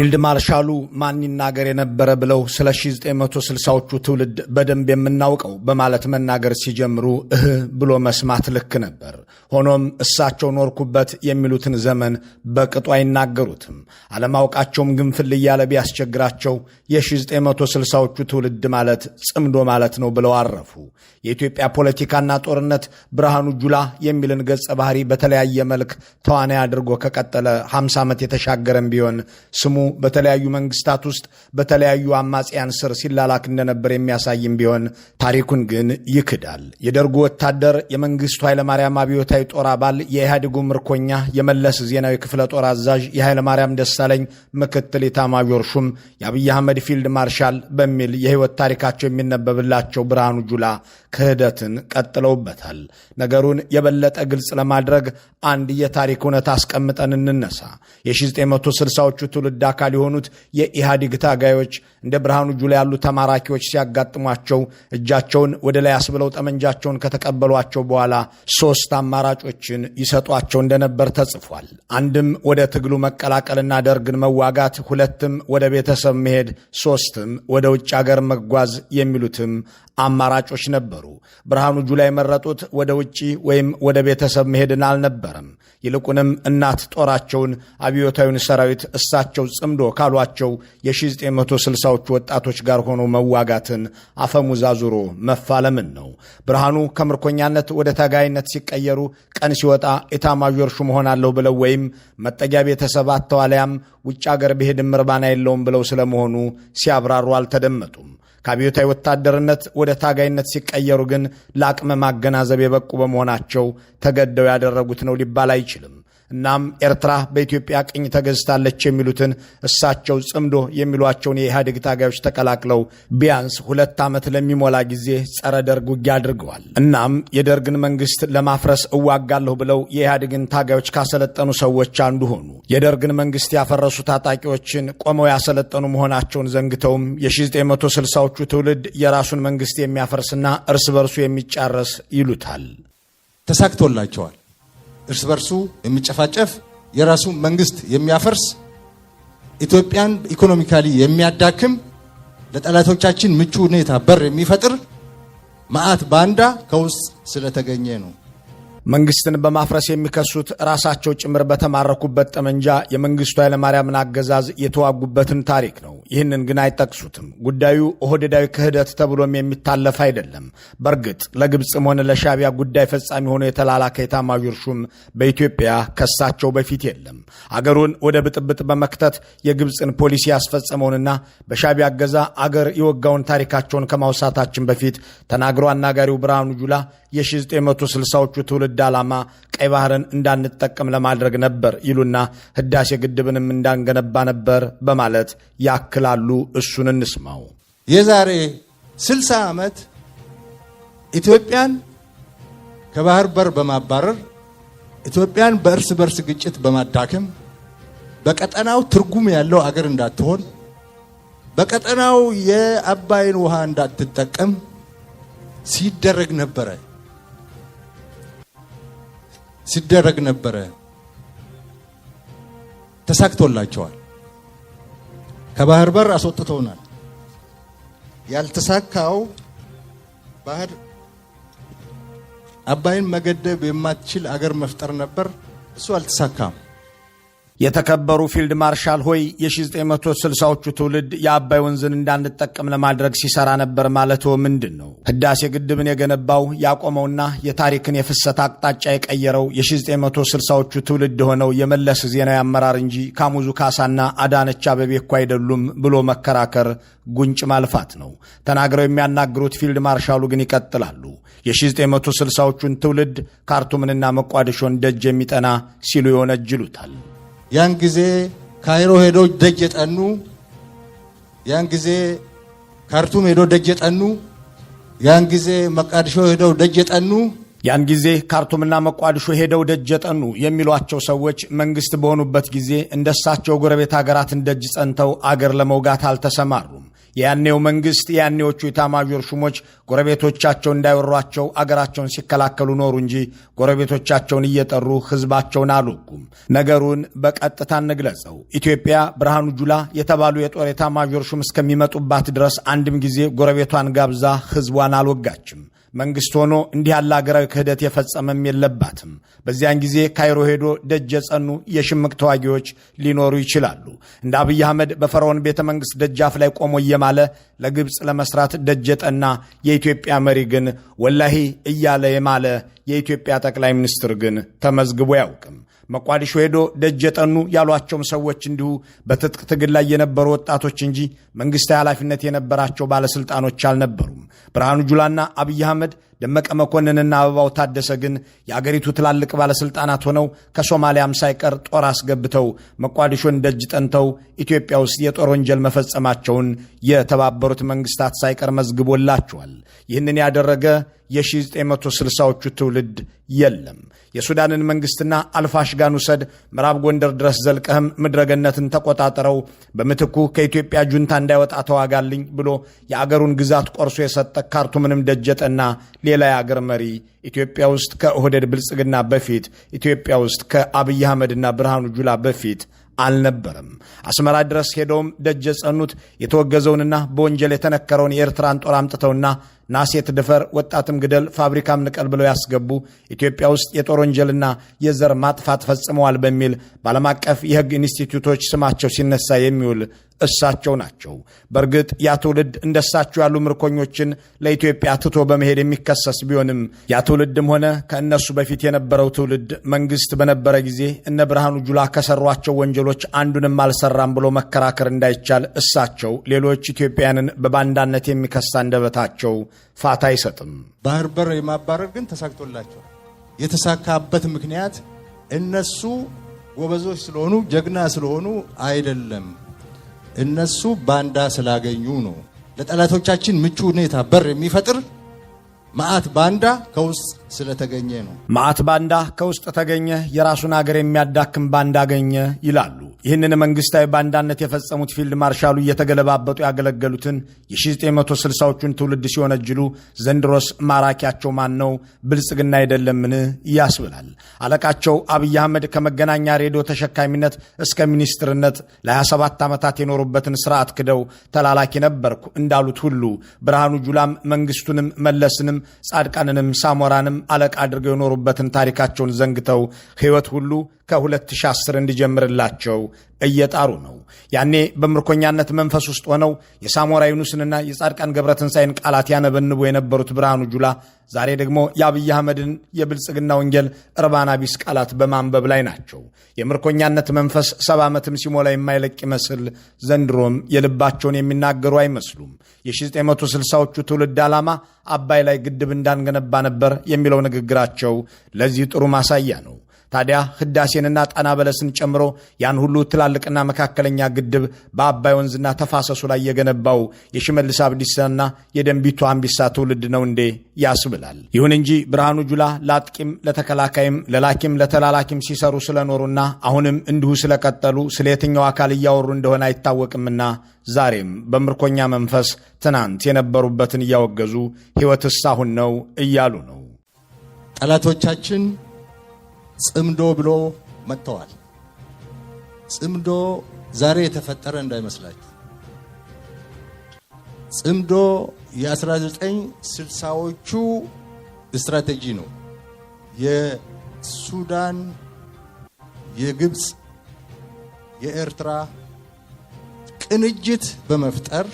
ፊልድ ማርሻሉ ማን ይናገር የነበረ ብለው ስለ 1960ዎቹ ትውልድ በደንብ የምናውቀው በማለት መናገር ሲጀምሩ ብሎ መስማት ልክ ነበር። ሆኖም እሳቸው ኖርኩበት የሚሉትን ዘመን በቅጡ አይናገሩትም። አለማውቃቸውም ግንፍል እያለ ቢያስቸግራቸው የ1960ዎቹ ትውልድ ማለት ጽምዶ ማለት ነው ብለው አረፉ። የኢትዮጵያ ፖለቲካና ጦርነት ብርሃኑ ጁላ የሚልን ገጸ ባህሪ በተለያየ መልክ ተዋናይ አድርጎ ከቀጠለ 50 ዓመት የተሻገረም ቢሆን ስሙ በተለያዩ መንግስታት ውስጥ በተለያዩ አማጽያን ስር ሲላላክ እንደነበር የሚያሳይም ቢሆን ታሪኩን ግን ይክዳል። የደርጉ ወታደር፣ የመንግስቱ ኃይለማርያም አብዮታዊ ጦር አባል፣ የኢህአዴጉ ምርኮኛ፣ የመለስ ዜናዊ ክፍለ ጦር አዛዥ፣ የኃይለማርያም ደሳለኝ ምክትል ኢታማዦር ሹም፣ የአብይ አህመድ ፊልድ ማርሻል በሚል የህይወት ታሪካቸው የሚነበብላቸው ብርሃኑ ጁላ ክህደትን ቀጥለውበታል። ነገሩን የበለጠ ግልጽ ለማድረግ አንድ የታሪክ እውነት አስቀምጠን እንነሳ። የ1960ዎቹ ትውልድ አካል የሆኑት የኢህአዴግ ታጋዮች እንደ ብርሃኑ ጁላ ያሉ ተማራኪዎች ሲያጋጥሟቸው እጃቸውን ወደ ላይ አስብለው ጠመንጃቸውን ከተቀበሏቸው በኋላ 3 አማራጮችን ይሰጧቸው እንደነበር ተጽፏል። አንድም ወደ ትግሉ መቀላቀልና ደርግን መዋጋት፣ 2ም ወደ ቤተሰብ መሄድ፣ 3ም ወደ ውጭ ሀገር መጓዝ የሚሉትም አማራጮች ነበሩ። ብርሃኑ ጁላ የመረጡት ወደ ውጪ ወይም ወደ ቤተሰብ መሄድን አልነበረም። ይልቁንም እናት ጦራቸውን፣ አብዮታዊውን ሰራዊት እሳቸው ጽምዶ ካሏቸው የ1960ዎቹ ወጣቶች ጋር ሆኖ መዋጋትን አፈሙዝ አዙሮ መፋለምን ነው። ብርሃኑ ከምርኮኛነት ወደ ታጋይነት ሲቀየሩ ቀን ሲወጣ ኢታማዦር ሹም ሆናለሁ ብለው ወይም መጠጊያ ቤተሰብ አተዋለያም ውጭ አገር ብሄድም እርባና የለውም ብለው ስለመሆኑ ሲያብራሩ አልተደመጡም። ከአብዮታዊ ወታደርነት ወደ ታጋይነት ሲቀየሩ ግን ለአቅመ ማገናዘብ የበቁ በመሆናቸው ተገደው ያደረጉት ነው ሊባል አይችልም። እናም ኤርትራ በኢትዮጵያ ቅኝ ተገዝታለች የሚሉትን እሳቸው ጽምዶ የሚሏቸውን የኢህአዴግ ታጋዮች ተቀላቅለው ቢያንስ 2 ዓመት ለሚሞላ ጊዜ ጸረ ደርግ ውጊያ አድርገዋል። እናም የደርግን መንግስት ለማፍረስ እዋጋለሁ ብለው የኢህአዴግን ታጋዮች ካሰለጠኑ ሰዎች አንዱ ሆኑ። የደርግን መንግስት ያፈረሱ ታጣቂዎችን ቆመው ያሰለጠኑ መሆናቸውን ዘንግተውም የ1960ዎቹ ትውልድ የራሱን መንግስት የሚያፈርስና እርስ በርሱ የሚጫረስ ይሉታል። ተሳክቶላቸዋል። እርስ በርሱ የሚጨፋጨፍ የራሱ መንግስት የሚያፈርስ ኢትዮጵያን ኢኮኖሚካሊ የሚያዳክም ለጠላቶቻችን ምቹ ሁኔታ በር የሚፈጥር መዓት ባንዳ ከውስጥ ስለተገኘ ነው። መንግስትን በማፍረስ የሚከሱት ራሳቸው ጭምር በተማረኩበት ጠመንጃ የመንግስቱ ኃይለማርያምን አገዛዝ የተዋጉበትን ታሪክ ነው። ይህንን ግን አይጠቅሱትም። ጉዳዩ ኦህዴዳዊ ክህደት ተብሎም የሚታለፍ አይደለም። በእርግጥ ለግብፅም ሆነ ለሻቢያ ጉዳይ ፈጻሚ ሆኖ የተላላከ ኤታማዦር ሹም በኢትዮጵያ ከሳቸው በፊት የለም። አገሩን ወደ ብጥብጥ በመክተት የግብፅን ፖሊሲ ያስፈጸመውንና በሻቢያ አገዛ አገር የወጋውን ታሪካቸውን ከማውሳታችን በፊት ተናግሮ አናጋሪው ብርሃኑ ጁላ የ1960ዎቹ ትውልድ ዓላማ ቀይ ባህርን እንዳንጠቀም ለማድረግ ነበር ይሉና ህዳሴ ግድብንም እንዳንገነባ ነበር በማለት ያክላሉ። እሱን እንስማው። የዛሬ 60 ዓመት ኢትዮጵያን ከባህር በር በማባረር ኢትዮጵያን በእርስ በርስ ግጭት በማዳከም በቀጠናው ትርጉም ያለው አገር እንዳትሆን በቀጠናው የአባይን ውሃ እንዳትጠቀም ሲደረግ ነበረ። ተሳክቶላቸዋል። ከባህር በር አስወጥተውናል። ያልተሳካው ባህር አባይን መገደብ የማትችል አገር መፍጠር ነበር። እሱ አልተሳካም። የተከበሩ ፊልድ ማርሻል ሆይ የ1960ዎቹ ትውልድ የአባይ ወንዝን እንዳንጠቀም ለማድረግ ሲሰራ ነበር ማለት ምንድን ነው? ህዳሴ ግድብን የገነባው ያቆመውና የታሪክን የፍሰት አቅጣጫ የቀየረው የ1960ዎቹ ትውልድ ሆነው የመለስ ዜናዊ አመራር እንጂ ካሙዙ ካሳና አዳነች አቤቤ እኮ አይደሉም ብሎ መከራከር ጉንጭ ማልፋት ነው። ተናግረው የሚያናግሩት ፊልድ ማርሻሉ ግን ይቀጥላሉ። የ1960ዎቹን ትውልድ ካርቱምንና መቋዲሾን ደጅ የሚጠና ሲሉ ይወነጅሉታል። ያን ጊዜ ካይሮ ሄዶ ደጅ የጠኑ፣ ያን ጊዜ ካርቱም ሄዶ ደጅ የጠኑ፣ ያን ጊዜ መቋዲሾ ሄዶ ደጅ የጠኑ፣ ያን ጊዜ ካርቱምና መቋዲሾ ሄደው ደጅ የጠኑ የሚሏቸው ሰዎች መንግስት በሆኑበት ጊዜ እንደሳቸው ጎረቤት ሀገራትን ደጅ ጸንተው አገር ለመውጋት አልተሰማሩም። የያኔው መንግስት የያኔዎቹ ኢታማዦር ሹሞች ጎረቤቶቻቸው እንዳይወሯቸው አገራቸውን ሲከላከሉ ኖሩ እንጂ ጎረቤቶቻቸውን እየጠሩ ህዝባቸውን አልወጉም። ነገሩን በቀጥታ እንግለጸው። ኢትዮጵያ ብርሃኑ ጁላ የተባሉ የጦር ኢታማዦር ሹም እስከሚመጡባት ድረስ አንድም ጊዜ ጎረቤቷን ጋብዛ ህዝቧን አልወጋችም። መንግስት ሆኖ እንዲህ ያለ አገራዊ ክህደት የፈጸመም የለባትም። በዚያን ጊዜ ካይሮ ሄዶ ደጅ የጸኑ የሽምቅ ተዋጊዎች ሊኖሩ ይችላሉ። እንደ አብይ አህመድ በፈርዖን ቤተ መንግስት ደጃፍ ላይ ቆሞ እየማለ ለግብፅ ለመስራት ደጅ የጠና የኢትዮጵያ መሪ ግን ወላሂ እያለ የማለ የኢትዮጵያ ጠቅላይ ሚኒስትር ግን ተመዝግቦ አያውቅም። መቋዲሾ ሄዶ ደጅ የጠኑ ያሏቸውም ሰዎች እንዲሁ በትጥቅ ትግል ላይ የነበሩ ወጣቶች እንጂ መንግስታዊ ኃላፊነት የነበራቸው ባለስልጣኖች አልነበሩም። ብርሃኑ ጁላና አብይ አህመድ፣ ደመቀ መኮንንና አበባው ታደሰ ግን የአገሪቱ ትላልቅ ባለስልጣናት ሆነው ከሶማሊያም ሳይቀር ጦር አስገብተው መቋዲሾን ደጅ ጠንተው ኢትዮጵያ ውስጥ የጦር ወንጀል መፈጸማቸውን የተባበሩት መንግስታት ሳይቀር መዝግቦላቸዋል። ይህንን ያደረገ የ1960ዎቹ ትውልድ የለም። የሱዳንን መንግስትና አልፋሽጋን ውሰድ፣ ምዕራብ ጎንደር ድረስ ዘልቀህም ምድረገነትን ተቆጣጠረው፣ በምትኩ ከኢትዮጵያ ጁንታ እንዳይወጣ ተዋጋልኝ ብሎ የአገሩን ግዛት ቆርሶ የሰጠ ካርቱምንም ደጀጠና ሌላ የአገር መሪ ኢትዮጵያ ውስጥ ከኦህዴድ ብልጽግና በፊት ኢትዮጵያ ውስጥ ከአብይ አህመድና ብርሃኑ ጁላ በፊት አልነበረም። አስመራ ድረስ ሄደውም ደጅ የጸኑት የተወገዘውንና በወንጀል የተነከረውን የኤርትራን ጦር አምጥተውና ናሴት ድፈር፣ ወጣትም ግደል፣ ፋብሪካም ንቀል ብለው ያስገቡ ኢትዮጵያ ውስጥ የጦር ወንጀልና የዘር ማጥፋት ፈጽመዋል በሚል በዓለም አቀፍ የሕግ ኢንስቲትዩቶች ስማቸው ሲነሳ የሚውል እሳቸው ናቸው። በእርግጥ ያ ትውልድ እንደሳቸው ያሉ ምርኮኞችን ለኢትዮጵያ ትቶ በመሄድ የሚከሰስ ቢሆንም ያ ትውልድም ሆነ ከእነሱ በፊት የነበረው ትውልድ መንግስት በነበረ ጊዜ እነ ብርሃኑ ጁላ ከሰሯቸው ወንጀሎች አንዱንም አልሰራም ብሎ መከራከር እንዳይቻል እሳቸው ሌሎች ኢትዮጵያውያንን በባንዳነት የሚከሳ አንደበታቸው ፋታ አይሰጥም። ባህር በር የማባረር ግን ተሳክቶላቸዋል። የተሳካበት ምክንያት እነሱ ጎበዞች ስለሆኑ ጀግና ስለሆኑ አይደለም። እነሱ ባንዳ ስላገኙ ነው። ለጠላቶቻችን ምቹ ሁኔታ በር የሚፈጥር መዓት ባንዳ ከውስጥ ስለተገኘ ነው። መዓት ባንዳ ከውስጥ ተገኘ፣ የራሱን አገር የሚያዳክም ባንዳ አገኘ ይላሉ። ይህንን መንግስታዊ ባንዳነት የፈጸሙት ፊልድ ማርሻሉ እየተገለባበጡ ያገለገሉትን የ1960ዎቹን ትውልድ ሲወነጅሉ ዘንድሮስ ማራኪያቸው ማን ነው? ብልጽግና አይደለምን ያስብላል። አለቃቸው አብይ አህመድ ከመገናኛ ሬዲዮ ተሸካሚነት እስከ ሚኒስትርነት ለ27 ዓመታት የኖሩበትን ስርዓት ክደው ተላላኪ ነበርኩ እንዳሉት ሁሉ ብርሃኑ ጁላም መንግስቱንም መለስንም ጻድቃንንም ሳሞራንም አለቃ አድርገው የኖሩበትን ታሪካቸውን ዘንግተው ሕይወት ሁሉ ከ2010 እንዲጀምርላቸው እየጣሩ ነው። ያኔ በምርኮኛነት መንፈስ ውስጥ ሆነው የሳሞራ ዩኑስንና የጻድቃን ገብረትንሳኤን ቃላት ያነበንቡ የነበሩት ብርሃኑ ጁላ ዛሬ ደግሞ የአብይ አህመድን የብልጽግና ወንጌል እርባና ቢስ ቃላት በማንበብ ላይ ናቸው። የምርኮኛነት መንፈስ 70 ዓመትም ሲሞላ የማይለቅ ይመስል ዘንድሮም የልባቸውን የሚናገሩ አይመስሉም። የ1960ዎቹ ትውልድ ዓላማ አባይ ላይ ግድብ እንዳንገነባ ነበር የሚለው ንግግራቸው ለዚህ ጥሩ ማሳያ ነው። ታዲያ ህዳሴንና ጣና በለስን ጨምሮ ያን ሁሉ ትላልቅና መካከለኛ ግድብ በአባይ ወንዝና ተፋሰሱ ላይ የገነባው የሽመልስ አብዲሳና የደንቢቱ አምቢሳ ትውልድ ነው እንዴ ያስብላል። ይሁን እንጂ ብርሃኑ ጁላ ለአጥቂም ለተከላካይም ለላኪም ለተላላኪም ሲሰሩ ስለኖሩና አሁንም እንዲሁ ስለቀጠሉ ስለ የትኛው አካል እያወሩ እንደሆነ አይታወቅምና ዛሬም በምርኮኛ መንፈስ ትናንት የነበሩበትን እያወገዙ ሕይወትስ አሁን ነው እያሉ ነው። ጠላቶቻችን ጽምዶ ብሎ መጥተዋል። ጽምዶ ዛሬ የተፈጠረ እንዳይመስላችሁ። ጽምዶ የ1960ዎቹ ስትራቴጂ ነው። የሱዳን፣ የግብፅ፣ የኤርትራ ቅንጅት በመፍጠር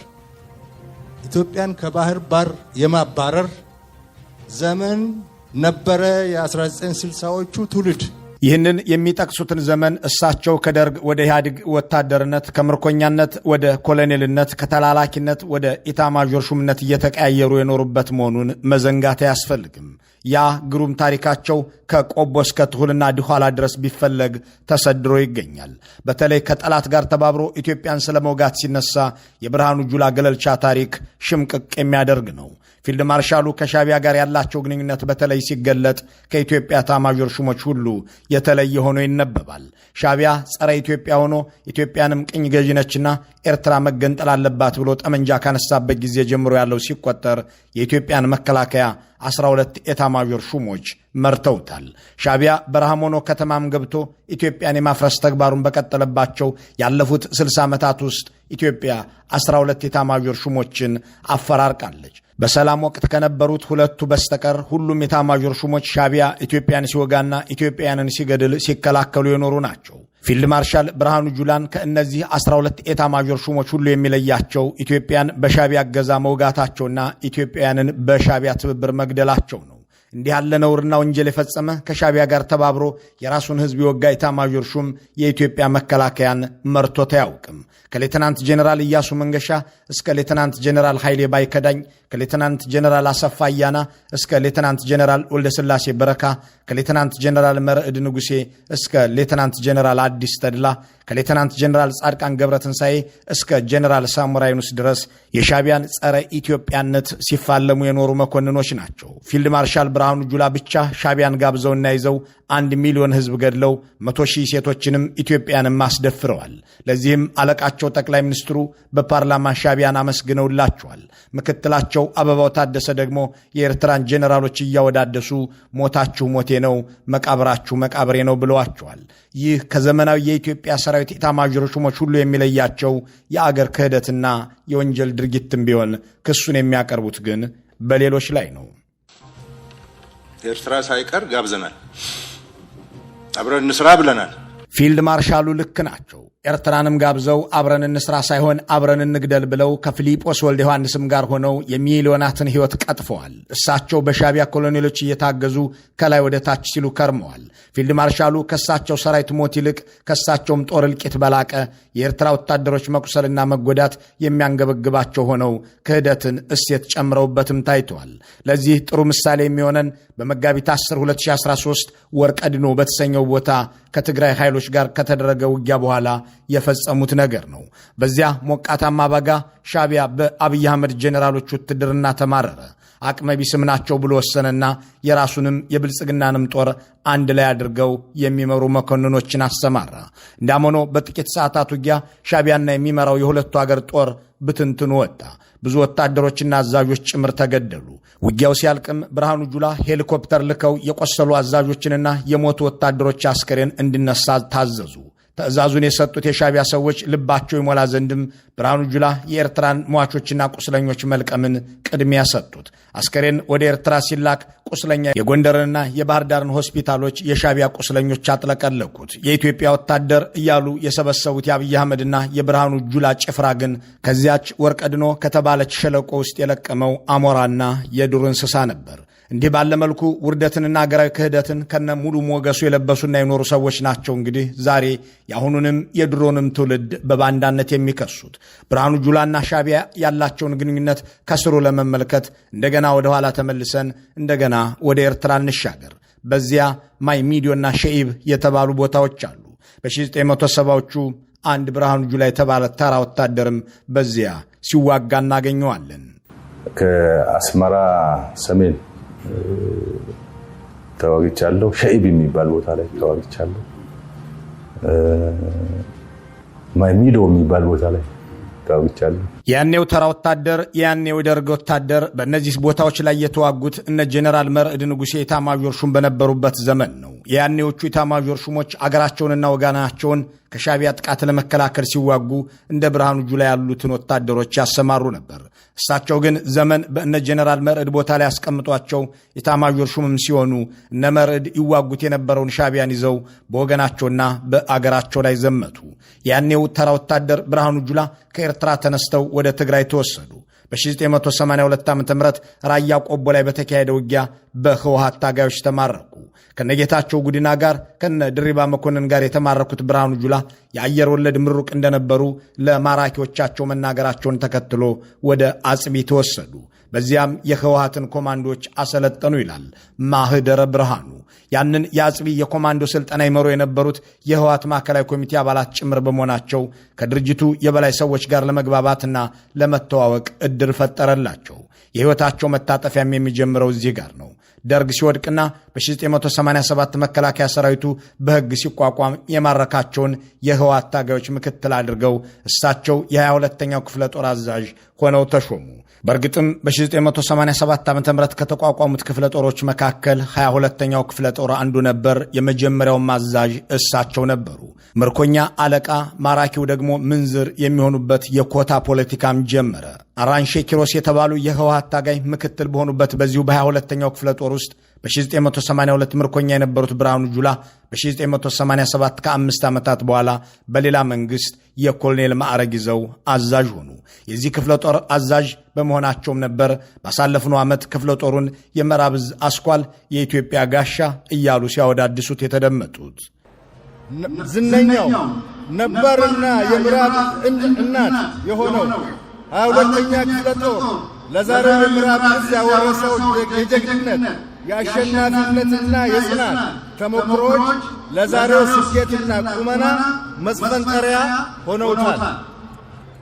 ኢትዮጵያን ከባህር በር የማባረር ዘመን ነበረ የ1960ዎቹ ትውልድ። ይህንን የሚጠቅሱትን ዘመን እሳቸው ከደርግ ወደ ኢህአዴግ ወታደርነት፣ ከምርኮኛነት ወደ ኮሎኔልነት፣ ከተላላኪነት ወደ ኢታማዦር ሹምነት እየተቀያየሩ የኖሩበት መሆኑን መዘንጋት አያስፈልግም። ያ ግሩም ታሪካቸው ከቆቦ እስከ ትሁልና ድኋላ ድረስ ቢፈለግ ተሰድሮ ይገኛል። በተለይ ከጠላት ጋር ተባብሮ ኢትዮጵያን ስለመውጋት ሲነሳ የብርሃኑ ጁላ ገለልቻ ታሪክ ሽምቅቅ የሚያደርግ ነው። ፊልድ ማርሻሉ ከሻቢያ ጋር ያላቸው ግንኙነት በተለይ ሲገለጥ ከኢትዮጵያ ኤታማዦር ሹሞች ሁሉ የተለየ ሆኖ ይነበባል። ሻዕቢያ ጸረ ኢትዮጵያ ሆኖ ኢትዮጵያንም ቅኝ ገዢ ነችና ኤርትራ መገንጠል አለባት ብሎ ጠመንጃ ካነሳበት ጊዜ ጀምሮ ያለው ሲቆጠር የኢትዮጵያን መከላከያ 12 ኤታማዦር ሹሞች መርተውታል። ሻዕቢያ በረሃም ሆኖ ከተማም ገብቶ ኢትዮጵያን የማፍረስ ተግባሩን በቀጠለባቸው ያለፉት 60 ዓመታት ውስጥ ኢትዮጵያ 12 ኤታማዦር ሹሞችን አፈራርቃለች። በሰላም ወቅት ከነበሩት ሁለቱ በስተቀር ሁሉም ኤታማዦር ሹሞች ሻዕቢያ ኢትዮጵያን ሲወጋና ኢትዮጵያውያንን ሲገድል ሲከላከሉ የኖሩ ናቸው። ፊልድ ማርሻል ብርሃኑ ጁላን ከእነዚህ 12 ኤታማዦር ሹሞች ሁሉ የሚለያቸው ኢትዮጵያን በሻዕቢያ እገዛ መውጋታቸውና ኢትዮጵያውያንን በሻዕቢያ ትብብር መግደላቸው ነው። እንዲህ ያለ ነውርና ወንጀል የፈጸመ ከሻዕቢያ ጋር ተባብሮ የራሱን ሕዝብ የወጋ ኤታማዦር ሹም የኢትዮጵያ መከላከያን መርቶት አያውቅም። ከሌተናንት ጄኔራል ኢያሱ መንገሻ እስከ ሌተናንት ጄኔራል ኃይሌ ባይከዳኝ፣ ከሌተናንት ጄኔራል አሰፋ አያና እስከ ሌተናንት ጄኔራል ወልደስላሴ በረካ፣ ከሌተናንት ጄኔራል መርዕድ ንጉሴ እስከ ሌተናንት ጄኔራል አዲስ ተድላ፣ ከሌተናንት ጄኔራል ጻድቃን ገብረትንሳኤ እስከ ጄኔራል ሳሙራ ዩኑስ ድረስ የሻዕቢያን ጸረ ኢትዮጵያነት ሲፋለሙ የኖሩ መኮንኖች ናቸው። ፊልድ ማርሻል ብርሃኑ ጁላ ብቻ ሻዕቢያን ጋብዘውና ይዘው 1 ሚሊዮን ሕዝብ ገድለው 100,000 ሴቶችንም ኢትዮጵያንም አስደፍረዋል። ለዚህም አለቃቸው ጠቅላይ ሚኒስትሩ በፓርላማ ሻዕቢያን አመስግነውላቸዋል። ምክትላቸው አበባው ታደሰ ደግሞ የኤርትራን ጄኔራሎች እያወዳደሱ ሞታችሁ ሞቴ ነው፣ መቃብራችሁ መቃብሬ ነው ብለዋቸዋል። ይህ ከዘመናዊ የኢትዮጵያ ሰራዊት ኤታማዦር ሹሞች ሁሉ የሚለያቸው የአገር ክህደትና የወንጀል ድርጊትም ቢሆን ክሱን የሚያቀርቡት ግን በሌሎች ላይ ነው። ኤርትራ ሳይቀር ጋብዘናል፣ አብረን እንስራ ብለናል። ፊልድ ማርሻሉ ልክ ናቸው። ኤርትራንም ጋብዘው አብረን እንስራ ሳይሆን አብረን እንግደል ብለው ከፊሊጶስ ወልደ ዮሐንስም ጋር ሆነው የሚሊዮናትን ሕይወት ቀጥፈዋል። እሳቸው በሻዕቢያ ኮሎኔሎች እየታገዙ ከላይ ወደ ታች ሲሉ ከርመዋል። ፊልድ ማርሻሉ ከሳቸው ሰራዊት ሞት ይልቅ ከሳቸውም ጦር እልቂት በላቀ የኤርትራ ወታደሮች መቁሰልና መጎዳት የሚያንገበግባቸው ሆነው ክህደትን እሴት ጨምረውበትም ታይተዋል። ለዚህ ጥሩ ምሳሌ የሚሆነን በመጋቢት 10 2013 ወርቀድኖ በተሰኘው ቦታ ከትግራይ ኃይሎች ጋር ከተደረገ ውጊያ በኋላ የፈጸሙት ነገር ነው። በዚያ ሞቃታማ በጋ ሻዕቢያ በአብይ አህመድ ጄኔራሎች ውትድርና ተማረረ። አቅመ ቢስም ናቸው ብሎ ወሰነና የራሱንም የብልጽግናንም ጦር አንድ ላይ አድርገው የሚመሩ መኮንኖችን አሰማራ። እንዳም ሆኖ በጥቂት ሰዓታት ውጊያ ሻዕቢያና የሚመራው የሁለቱ አገር ጦር ብትንትኑ ወጣ። ብዙ ወታደሮችና አዛዦች ጭምር ተገደሉ። ውጊያው ሲያልቅም ብርሃኑ ጁላ ሄሊኮፕተር ልከው የቆሰሉ አዛዦችንና የሞቱ ወታደሮች አስከሬን እንዲነሳ ታዘዙ። ትዕዛዙን የሰጡት የሻዕቢያ ሰዎች ልባቸው ይሞላ ዘንድም ብርሃኑ ጁላ የኤርትራን ሟቾችና ቁስለኞች መልቀምን ቅድሚያ ሰጡት። አስከሬን ወደ ኤርትራ ሲላክ ቁስለኛ የጎንደርንና የባህር ዳርን ሆስፒታሎች የሻዕቢያ ቁስለኞች አጥለቀለቁት። የኢትዮጵያ ወታደር እያሉ የሰበሰቡት የአብይ አህመድና የብርሃኑ ጁላ ጭፍራ ግን ከዚያች ወርቀድኖ ከተባለች ሸለቆ ውስጥ የለቀመው አሞራና የዱር እንስሳ ነበር። እንዲህ ባለ መልኩ ውርደትንና አገራዊ ክህደትን ከነ ሙሉ ሞገሱ የለበሱና የኖሩ ሰዎች ናቸው እንግዲህ ዛሬ የአሁኑንም የድሮንም ትውልድ በባንዳነት የሚከሱት። ብርሃኑ ጁላና ሻዕቢያ ያላቸውን ግንኙነት ከስሩ ለመመልከት እንደገና ወደ ኋላ ተመልሰን እንደገና ወደ ኤርትራ እንሻገር። በዚያ ማይ ሚዲዮና ሸኢብ የተባሉ ቦታዎች አሉ። በ1970ዎቹ አንድ ብርሃኑ ጁላ የተባለ ተራ ወታደርም በዚያ ሲዋጋ እናገኘዋለን። ከአስመራ ሰሜን ተዋግቻለሁ። ሸኢብ የሚባል ቦታ ላይ ተዋግቻለሁ። ማይሚዶ የሚባል ቦታ ላይ ተዋግቻለሁ። ያኔው ተራ ወታደር ያኔው ደርግ ወታደር በእነዚህ ቦታዎች ላይ የተዋጉት እነ ጄኔራል መርዕድ ንጉሴ ኤታማዦር ሹም በነበሩበት ዘመን ነው። ያኔዎቹ ኤታማዦር ሹሞች አገራቸውንና ወገናቸውን ከሻዕቢያ ጥቃት ለመከላከል ሲዋጉ እንደ ብርሃኑ ጁላ ያሉትን ወታደሮች ያሰማሩ ነበር። እሳቸው ግን ዘመን በእነ ጄኔራል መርዕድ ቦታ ላይ ያስቀምጧቸው ኤታማዦር ሹምም ሲሆኑ እነ መርዕድ ይዋጉት የነበረውን ሻዕቢያን ይዘው በወገናቸውና በአገራቸው ላይ ዘመቱ። ያኔው ተራ ወታደር ብርሃኑ ጁላ ከኤርትራ ተነስተው ወደ ትግራይ ተወሰዱ። በ1982 ዓ.ም ራያ ቆቦ ላይ በተካሄደ ውጊያ በህወሓት ታጋዮች ተማረኩ። ከነጌታቸው ጉዲና ጋር ከነ ድሪባ መኮንን ጋር የተማረኩት ብርሃኑ ጁላ የአየር ወለድ ምሩቅ እንደነበሩ ለማራኪዎቻቸው መናገራቸውን ተከትሎ ወደ አጽቢ ተወሰዱ። በዚያም የህወሓትን ኮማንዶች አሰለጠኑ ይላል ማህደረ ብርሃኑ። ያንን የአጽቢ የኮማንዶ ስልጠና ይመሩ የነበሩት የህወሓት ማዕከላዊ ኮሚቴ አባላት ጭምር በመሆናቸው ከድርጅቱ የበላይ ሰዎች ጋር ለመግባባትና ለመተዋወቅ እድል ፈጠረላቸው። የህይወታቸው መታጠፊያም የሚጀምረው እዚህ ጋር ነው። ደርግ ሲወድቅና በ1987 መከላከያ ሰራዊቱ በሕግ ሲቋቋም የማረካቸውን የህወሓት ታጋዮች ምክትል አድርገው እሳቸው የ22ኛው ክፍለ ጦር አዛዥ ሆነው ተሾሙ። በእርግጥም በ1987 ዓ.ም ከተቋቋሙት ክፍለ ጦሮች መካከል 22ኛው ክፍለ ጦር አንዱ ነበር። የመጀመሪያው አዛዥ እሳቸው ነበሩ። ምርኮኛ አለቃ፣ ማራኪው ደግሞ ምንዝር የሚሆኑበት የኮታ ፖለቲካም ጀመረ። አራንሼ ኪሮስ የተባሉ የህወሓት ታጋይ ምክትል በሆኑበት በዚሁ በ22ኛው ክፍለ ጦር ውስጥ በ1982 ምርኮኛ የነበሩት ብርሃኑ ጁላ በ1987 ከ5 ዓመታት በኋላ በሌላ መንግሥት የኮሎኔል ማዕረግ ይዘው አዛዥ ሆኑ። የዚህ ክፍለ ጦር አዛዥ በመሆናቸውም ነበር ባሳለፍነው ዓመት ክፍለ ጦሩን የምዕራብ ዕዝ አስኳል፣ የኢትዮጵያ ጋሻ እያሉ ሲያወዳድሱት የተደመጡት። ዝነኛው ነበርና የምዕራብ እናት የሆነው 22ኛ ክፍለ ጦር ለዛሬው የምዕራብ ዕዝ ያወረሰው የጀግንነት የአሸናፊነትና የጽናት ተሞክሮዎች ለዛሬው ስኬትና ቁመና መስፈንጠሪያ ሆነውታል።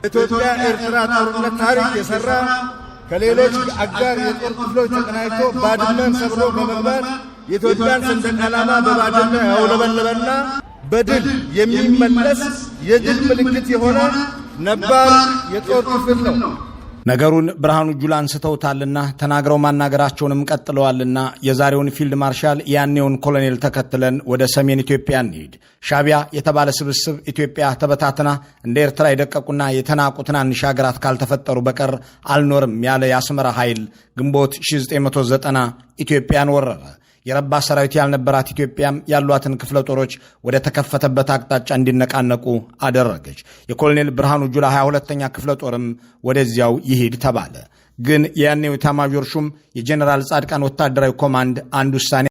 ኢትዮጵያ ኤርትራ ጦርነት ታሪክ የሠራ ከሌሎች አጋር የጦር ክፍሎች ተቀናጅቶ ባድመን ሰብሮ በመግባት የኢትዮጵያን ሰንደቅ ዓላማ በባድመ ያውለበለበና በድል የሚመለስ የድል ምልክት የሆነ ነባር የጦር ክፍል ነው። ነገሩን ብርሃኑ ጁላ አንስተውታልና ተናግረው ማናገራቸውንም ቀጥለዋልና የዛሬውን ፊልድ ማርሻል ያኔውን ኮሎኔል ተከትለን ወደ ሰሜን ኢትዮጵያ እንሂድ። ሻዕቢያ የተባለ ስብስብ ኢትዮጵያ ተበታትና እንደ ኤርትራ የደቀቁና የተናቁ ትናንሽ ሀገራት ካልተፈጠሩ በቀር አልኖርም ያለ የአስመራ ኃይል ግንቦት 1990 ኢትዮጵያን ወረረ። የረባ ሰራዊት ያልነበራት ኢትዮጵያም ያሏትን ክፍለ ጦሮች ወደ ተከፈተበት አቅጣጫ እንዲነቃነቁ አደረገች። የኮሎኔል ብርሃኑ ጁላ 22ኛ ክፍለ ጦርም ወደዚያው ይሄድ ተባለ። ግን የያኔው ኤታማዦር ሹም የጀኔራል ጻድቃን ወታደራዊ ኮማንድ አንድ ውሳኔ